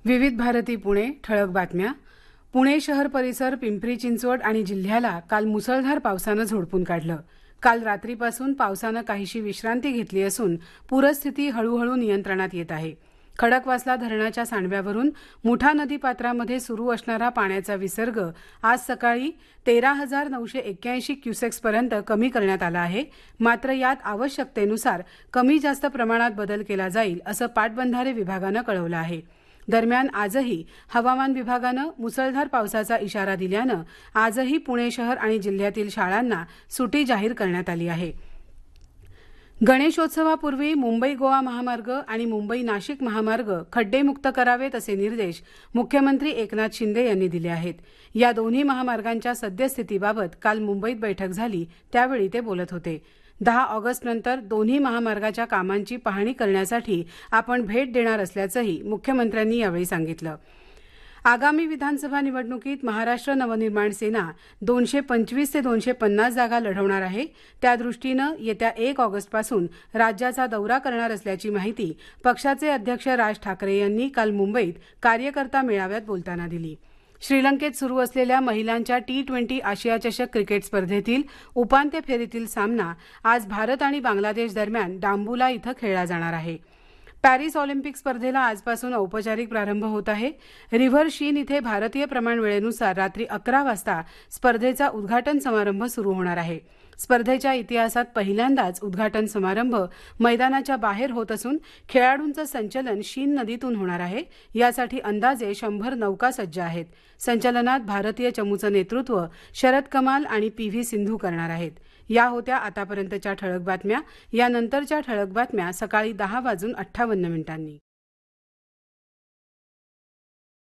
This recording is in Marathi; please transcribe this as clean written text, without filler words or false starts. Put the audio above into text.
विविध भारती पुणे ठळक बातम्या. पुणे शहर परिसर, पिंपरी चिंचवड आणि जिल्ह्याला काल मुसळधार पावसानं झोडपून काढलं. काल रात्रीपासून पावसानं काहीशी विश्रांती घेतली असून पूरस्थिती हळूहळू नियंत्रणात येत आहे. खडकवासला धरणाच्या सांडव्यावरून मुठा नदीपात्रामध्ये सुरू असणारा पाण्याचा विसर्ग आज सकाळी 13,981 क्युसेक्सपर्यंत कमी करण्यात आला आहे. मात्र यात आवश्यकतेनुसार कमी जास्त प्रमाणात बदल केला जाईल असं पाटबंधारे विभागानं कळवलं आहे. दरम्यान आजही हवामान विभागानं मुसळधार पावसाचा इशारा दिल्यानं आजही पुणे शहर आणि जिल्ह्यातील शाळांना सुटी जाहीर करण्यात आली आहे. गणेशोत्सवापूर्वी मुंबई गोवा महामार्ग आणि मुंबई नाशिक महामार्ग खड्डेमुक्त करावेत असे निर्देश मुख्यमंत्री एकनाथ शिंदे यांनी दिले आहेत. या दोन्ही महामार्गांच्या सद्यस्थितीबाबत काल मुंबईत बैठक झाली, त्यावेळी ते बोलत होते. 10 ऑगस्टनंतर दोन्ही महामार्गाच्या कामांची पाहणी करण्यासाठी आपण भेट देणार असल्याचंही मुख्यमंत्र्यांनी यावेळी सांगितलं. आगामी विधानसभा निवडणुकीत महाराष्ट्र नवनिर्माण सेना 225 ते 250 जागा लढवणार आहे. त्यादृष्टीनं येत्या 1 ऑगस्टपासून राज्याचा दौरा करणार असल्याची माहिती पक्षाचे अध्यक्ष राज ठाकरे यांनी काल मुंबईत कार्यकर्ता मेळाव्यात बोलताना दिली. श्रीलंकेत सुरू असलेल्या महिलांच्या T20 आशिया चषक क्रिकेट स्पर्धेतील उपांत्य फेरीतील सामना आज भारत आणि बांगलादेश दरम्यान डांबुला इथं खेळला जाणार आहे. पॅरिस ऑलिम्पिक स्पर्धेला आजपासून औपचारिक प्रारंभ होत आहे. रिव्हर शीन इथे भारतीय प्रमाण वेळेनुसार रात्री 11 वाजता स्पर्धेचा उद्घाटन समारंभ सुरू होणार आहे. स्पर्धेच्या इतिहासात पहिल्यांदाच उद्घाटन समारंभ मैदानाच्या बाहेर होत असून खेळाडूंचं संचलन शीन नदीतून होणार आहे. यासाठी अंदाजे 100 नौका सज्ज आहेत. संचलनात भारतीय चमूचं नेतृत्व शरद कमाल आणि PV सिंधू करणार आहेत. या होत्या आतापर्यंतच्या ठळक बातम्या. यानंतरच्या ठळक बातम्या सकाळी 10:58